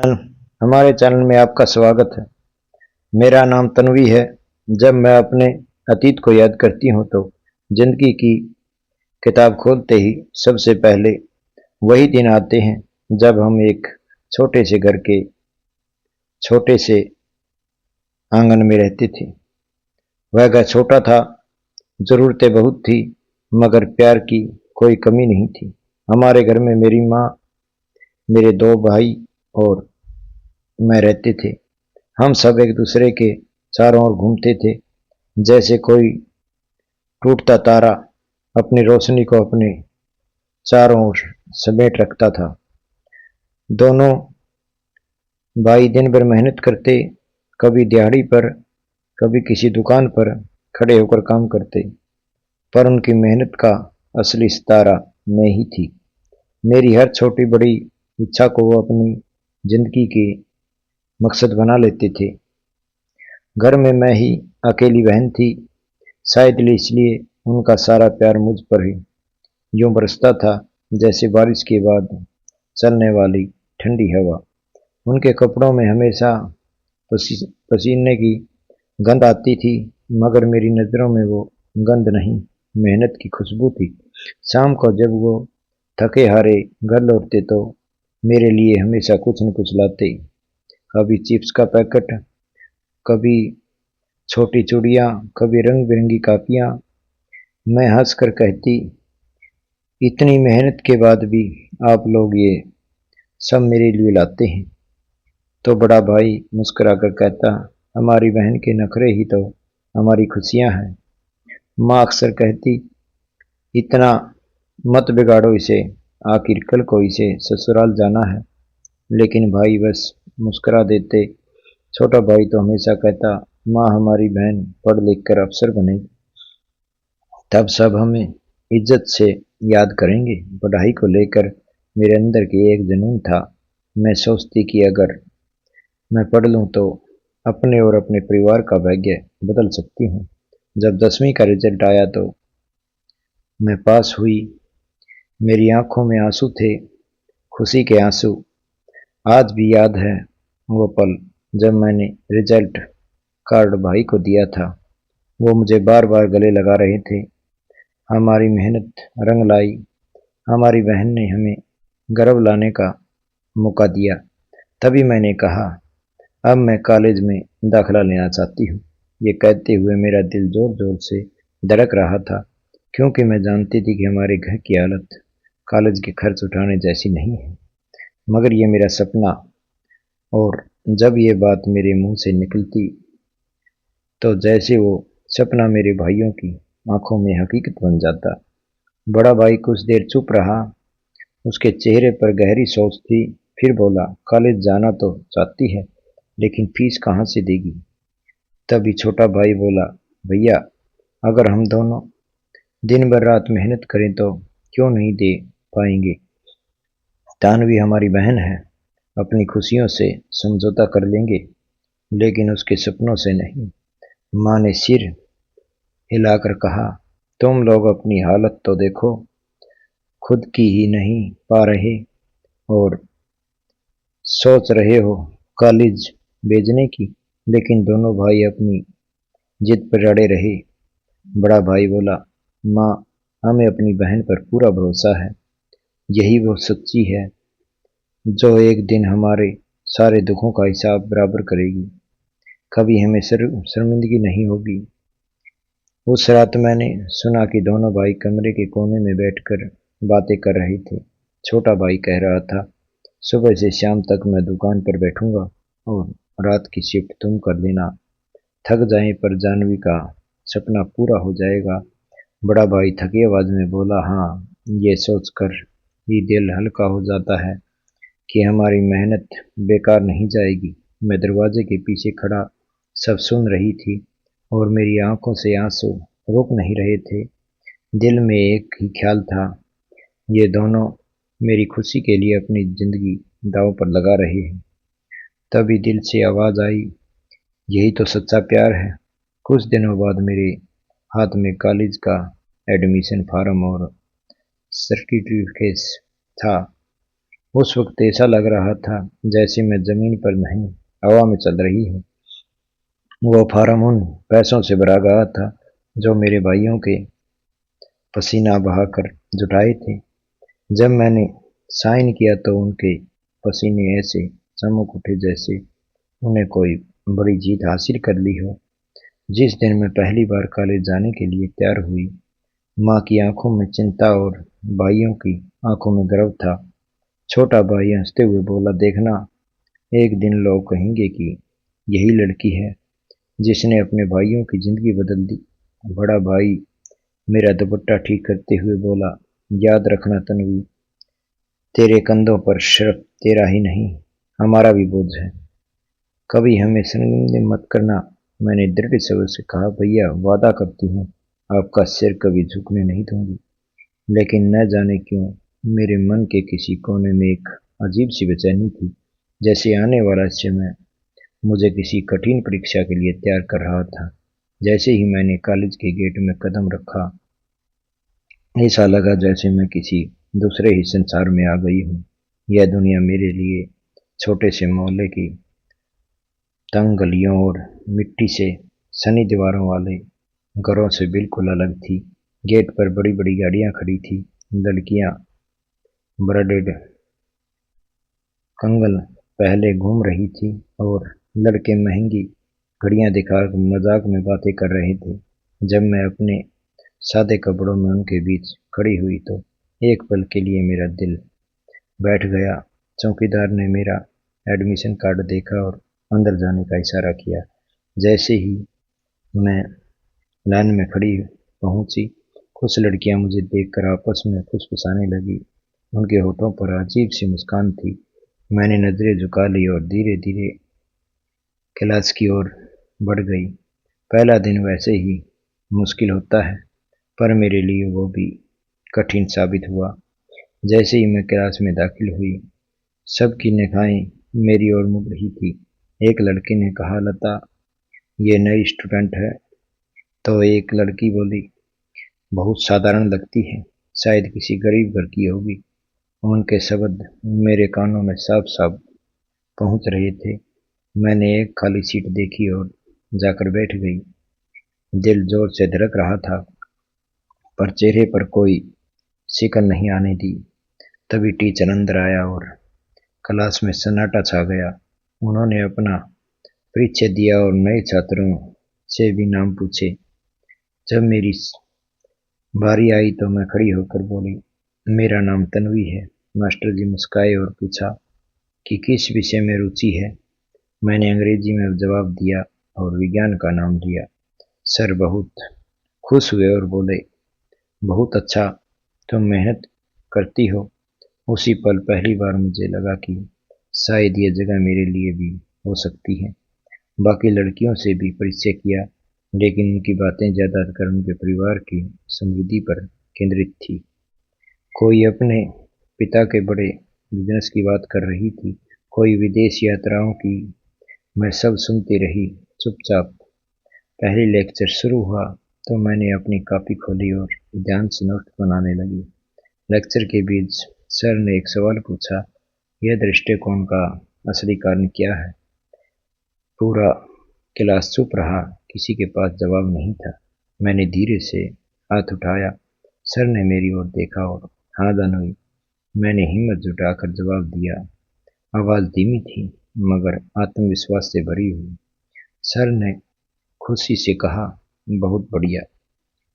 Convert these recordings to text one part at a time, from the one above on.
Channel हमारे channel में आपका स्वागत है। मेरा नाम तन्वी है। जब मैं अपने अतीत को याद करती हूँ तो जिंदगी की किताब खोलते ही सबसे पहले वही दिन आते हैं जब हम एक छोटे से घर के छोटे से आंगन में रहते थे। वह घर छोटा था, जरूरतें बहुत थी, मगर प्यार की कोई कमी नहीं थी। हमारे घर में मेरी माँ, मेरे दो भाई और मैं रहते थे। हम सब एक दूसरे के चारों ओर घूमते थे, जैसे कोई टूटता तारा अपनी रोशनी को अपने चारों ओर समेट रखता था। दोनों भाई दिन भर मेहनत करते, कभी दिहाड़ी पर, कभी किसी दुकान पर खड़े होकर काम करते, पर उनकी मेहनत का असली सितारा मैं ही थी। मेरी हर छोटी बड़ी इच्छा को वो अपनी जिंदगी के मकसद बना लेते थे। घर में मैं ही अकेली बहन थी, शायद इसलिए उनका सारा प्यार मुझ पर ही यूं बरसता था जैसे बारिश के बाद चलने वाली ठंडी हवा। उनके कपड़ों में हमेशा पसीने की गंध आती थी, मगर मेरी नज़रों में वो गंध नहीं, मेहनत की खुशबू थी। शाम को जब वो थके हारे घर लौटते तो मेरे लिए हमेशा कुछ न कुछ लाते। कभी चिप्स का पैकेट, कभी छोटी चूड़ियाँ, कभी रंग बिरंगी कापियाँ। मैं हंस कर कहती, इतनी मेहनत के बाद भी आप लोग ये सब मेरे लिए लाते हैं। तो बड़ा भाई मुस्कुराकर कहता, हमारी बहन के नखरे ही तो हमारी खुशियां हैं। माँ अक्सर कहती, इतना मत बिगाड़ो इसे, आखिर कल को इसे ससुराल जाना है। लेकिन भाई बस मुस्कुरा देते। छोटा भाई तो हमेशा कहता, माँ हमारी बहन पढ़ लिख कर अफसर बनेगी, तब सब हमें इज्जत से याद करेंगे। पढ़ाई को लेकर मेरे अंदर के एक जुनून था। मैं सोचती कि अगर मैं पढ़ लूँ तो अपने और अपने परिवार का भाग्य बदल सकती हूँ। जब 10वीं का रिजल्ट आया तो मैं पास हुई। मेरी आंखों में आंसू थे, खुशी के आंसू। आज भी याद है वो पल जब मैंने रिजल्ट कार्ड भाई को दिया था। वो मुझे बार बार गले लगा रहे थे। हमारी मेहनत रंग लाई, हमारी बहन ने हमें गर्व लाने का मौका दिया। तभी मैंने कहा, अब मैं कॉलेज में दाखिला लेना चाहती हूँ। ये कहते हुए मेरा दिल जोर जोर से धड़क रहा था, क्योंकि मैं जानती थी कि हमारे घर की हालत कॉलेज के खर्च उठाने जैसी नहीं है। मगर ये मेरा सपना, और जब ये बात मेरे मुंह से निकलती तो जैसे वो सपना मेरे भाइयों की आंखों में हकीकत बन जाता। बड़ा भाई कुछ देर चुप रहा, उसके चेहरे पर गहरी सोच थी। फिर बोला, कॉलेज जाना तो चाहती है, लेकिन फीस कहाँ से देगी? तभी छोटा भाई बोला, भैया अगर हम दोनों दिन भर रात मेहनत करें तो क्यों नहीं दे पाएंगे? तानवी हमारी बहन है, अपनी खुशियों से समझौता कर लेंगे, लेकिन उसके सपनों से नहीं। माँ ने सिर हिलाकर कहा, तुम लोग अपनी हालत तो देखो, खुद की ही नहीं पा रहे और सोच रहे हो कॉलेज भेजने की। लेकिन दोनों भाई अपनी जिद पर अड़े रहे। बड़ा भाई बोला, माँ हमें अपनी बहन पर पूरा भरोसा है। यही वो सच्ची है जो एक दिन हमारे सारे दुखों का हिसाब बराबर करेगी। कभी हमें शर्मिंदगी नहीं होगी। उस रात मैंने सुना कि दोनों भाई कमरे के कोने में बैठकर बातें कर रहे थे। छोटा भाई कह रहा था, सुबह से शाम तक मैं दुकान पर बैठूंगा और रात की शिफ्ट तुम कर लेना। थक जाए पर जानवी का सपना पूरा हो जाएगा। बड़ा भाई थकी आवाज में बोला, हाँ, ये सोचकर ही दिल हल्का हो जाता है कि हमारी मेहनत बेकार नहीं जाएगी। मैं दरवाजे के पीछे खड़ा सब सुन रही थी और मेरी आंखों से आंसू रुक नहीं रहे थे। दिल में एक ही ख्याल था, ये दोनों मेरी खुशी के लिए अपनी जिंदगी दांव पर लगा रहे हैं। तभी दिल से आवाज आई, यही तो सच्चा प्यार है। कुछ दिनों बाद मेरे हाथ में कॉलेज का एडमिशन फार्म और सर्टिफिकेट था। उस वक्त ऐसा लग रहा था जैसे मैं जमीन पर नहीं हवा में चल रही हूँ। वो फार्म उन पैसों से भरा गया था जो मेरे भाइयों के पसीना बहाकर जुटाए थे। जब मैंने साइन किया तो उनके पसीने ऐसे चमक उठे जैसे उन्हें कोई बड़ी जीत हासिल कर ली हो। जिस दिन मैं पहली बार कॉलेज जाने के लिए तैयार हुई, माँ की आंखों में चिंता और भाइयों की आंखों में गर्व था। छोटा भाई हंसते हुए बोला, देखना, एक दिन लोग कहेंगे कि यही लड़की है जिसने अपने भाइयों की जिंदगी बदल दी। बड़ा भाई मेरा दुपट्टा ठीक करते हुए बोला, याद रखना तन्वी, तेरे कंधों पर सिर्फ तेरा ही नहीं, हमारा भी बोझ है। कभी हमें शर्मिंदा मत करना। मैंने दृढ़ स्वर से कहा, भैया वादा करती हूँ आपका सिर कभी झुकने नहीं दूंगी। लेकिन न जाने क्यों मेरे मन के किसी कोने में एक अजीब सी बेचैनी थी, जैसे आने वाला समय मुझे किसी कठिन परीक्षा के लिए तैयार कर रहा था। जैसे ही मैंने कॉलेज के गेट में कदम रखा, ऐसा लगा जैसे मैं किसी दूसरे ही संसार में आ गई हूँ। यह दुनिया मेरे लिए छोटे से मोहल्ले की तंग गलियों और मिट्टी से सनी दीवारों वाले घरों से बिल्कुल अलग थी। गेट पर बड़ी बड़ी गाड़ियां खड़ी थी, लड़कियां ब्रांडेड कंगल पहले घूम रही थी और लड़के महंगी घड़ियां दिखाकर मजाक में बातें कर रहे थे। जब मैं अपने सादे कपड़ों में उनके बीच खड़ी हुई तो एक पल के लिए मेरा दिल बैठ गया। चौकीदार ने मेरा एडमिशन कार्ड देखा और अंदर जाने का इशारा किया। जैसे ही मैं लाइन में खड़ी पहुंची, कुछ लड़कियां मुझे देखकर आपस में फुसफुसाने लगी। उनके होठों पर अजीब सी मुस्कान थी। मैंने नजरें झुका ली और धीरे धीरे क्लास की ओर बढ़ गई। पहला दिन वैसे ही मुश्किल होता है, पर मेरे लिए वो भी कठिन साबित हुआ। जैसे ही मैं क्लास में दाखिल हुई, सबकी निगाहें मेरी ओर मुड़ रही थी। एक लड़के ने कहा, लता, ये नई स्टूडेंट है। तो एक लड़की बोली, बहुत साधारण लगती है, शायद किसी गरीब घर की होगी। उनके शब्द मेरे कानों में साफ साफ पहुंच रहे थे। मैंने एक खाली सीट देखी और जाकर बैठ गई। दिल जोर से धड़क रहा था, पर चेहरे पर कोई शिकन नहीं आने दी। तभी टीचर अंदर आया और क्लास में सन्नाटा छा गया। उन्होंने अपना परिचय दिया और नए छात्रों से भी नाम पूछे। जब मेरी बारी आई तो मैं खड़ी होकर बोली, मेरा नाम तन्वी है। मास्टर जी मुस्काए और पूछा कि किस विषय में रुचि है। मैंने अंग्रेजी में जवाब दिया और विज्ञान का नाम लिया। सर बहुत खुश हुए और बोले, बहुत अच्छा, तुम मेहनत करती हो। उसी पल पहली बार मुझे लगा कि शायद ये जगह मेरे लिए भी हो सकती है। बाकी लड़कियों से भी परिचय किया, लेकिन उनकी बातें ज्यादातर उनके परिवार की समृद्धि पर केंद्रित थी। कोई अपने पिता के बड़े बिजनेस की बात कर रही थी, कोई विदेश यात्राओं की। मैं सब सुनती रही चुपचाप। पहली लेक्चर शुरू हुआ तो मैंने अपनी कॉपी खोली और ध्यान से नोट बनाने लगी। लेक्चर के बीच सर ने एक सवाल पूछा, यह दृष्टिकोण का असली कारण क्या है। पूरा क्लास चुप रहा, किसी के पास जवाब नहीं था। मैंने धीरे से हाथ उठाया। सर ने मेरी ओर देखा और हाँ दानवी, मैंने हिम्मत जुटाकर जवाब दिया। आवाज धीमी थी मगर आत्मविश्वास से भरी हुई। सर ने खुशी से कहा, बहुत बढ़िया,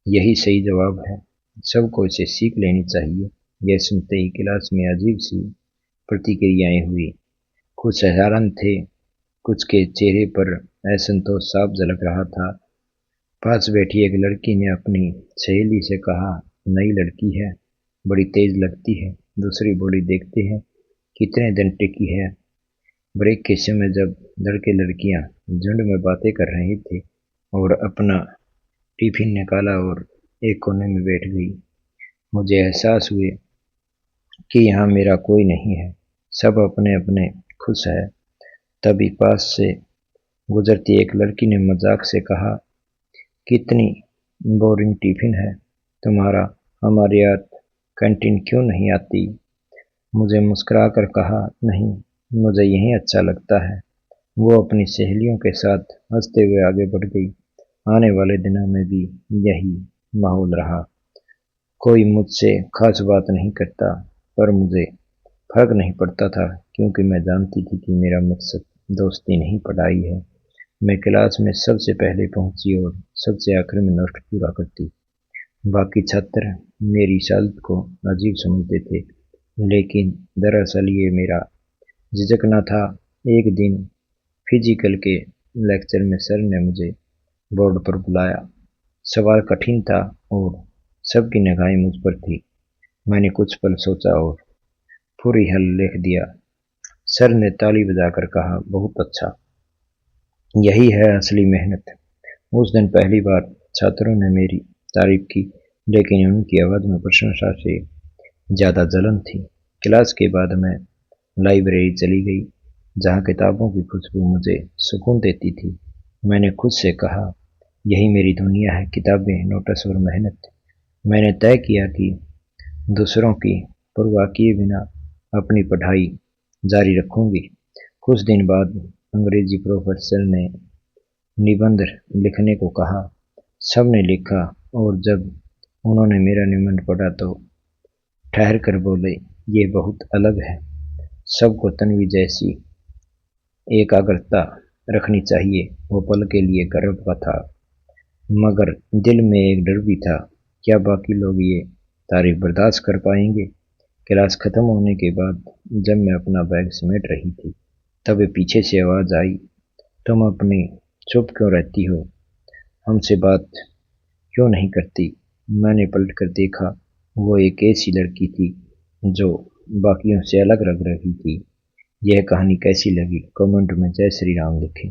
यही सही जवाब है, सबको इसे सीख लेनी चाहिए। यह सुनते ही क्लास में अजीब सी प्रतिक्रियाएं हुई। कुछ हैरान थे, कुछ के चेहरे पर असंतोष साफ झलक रहा था। पास बैठी एक लड़की ने अपनी सहेली से कहा, नई लड़की है, बड़ी तेज लगती है। दूसरी बोली, देखते हैं कितने दिन टिकी है। ब्रेक के समय जब लड़के लड़कियां झुंड में बातें कर रहे थे और अपना टिफिन निकाला और एक कोने में बैठ गई, मुझे एहसास हुए कि यहाँ मेरा कोई नहीं है, सब अपने अपने खुश है। तभी पास से गुजरती एक लड़की ने मजाक से कहा, कितनी बोरिंग टिफिन है तुम्हारा, हमारे यहाँ कैंटीन क्यों नहीं आती। मुझे मुस्कुराकर कहा, नहीं, मुझे यहीं अच्छा लगता है। वो अपनी सहेलियों के साथ हंसते हुए आगे बढ़ गई। आने वाले दिनों में भी यही माहौल रहा। कोई मुझसे खास बात नहीं करता, पर मुझे फर्क नहीं पड़ता था, क्योंकि मैं जानती थी कि मेरा मकसद दोस्ती नहीं, पढ़ाई है। मैं क्लास में सबसे पहले पहुंची और सबसे आखिर में नोट पूरा करती। बाकी छात्र मेरी शालत को अजीब समझते थे, लेकिन दरअसल ये मेरा झिझकना था। एक दिन फिजिकल के लेक्चर में सर ने मुझे बोर्ड पर बुलाया। सवाल कठिन था और सबकी निगाहें मुझ पर थी। मैंने कुछ पल सोचा और पूरी हल लिख दिया। सर ने ताली बजाकर कहा, बहुत अच्छा, यही है असली मेहनत। उस दिन पहली बार छात्रों ने मेरी तारीफ की, लेकिन उनकी आवाज में प्रशंसा से ज्यादा जलन थी। क्लास के बाद मैं लाइब्रेरी चली गई, जहाँ किताबों की खुशबू मुझे सुकून देती थी। मैंने खुद से कहा, यही मेरी दुनिया है, किताबें, नोट्स और मेहनत। मैंने तय किया कि दूसरों की परवाह किए बिना अपनी पढ़ाई जारी रखूंगी। कुछ दिन बाद अंग्रेजी प्रोफेसर ने निबंध लिखने को कहा। सबने लिखा और जब उन्होंने मेरा निबंध पढ़ा तो ठहर कर बोले, ये बहुत अलग है। सबको तन्वी जैसी एकाग्रता रखनी चाहिए। वो पल के लिए गर्व का था, मगर दिल में एक डर भी था, क्या बाकी लोग ये तारीफ बर्दाश्त कर पाएंगे। क्लास खत्म होने के बाद जब मैं अपना बैग समेट रही थी, तब पीछे से आवाज आई, तुम अपनी चुप क्यों रहती हो, हमसे बात क्यों नहीं करती। मैंने पलट कर देखा। वो एक ऐसी लड़की थी जो बाकियों से अलग लग रही थी। यह कहानी कैसी लगी कमेंट में जय श्री राम लिखें।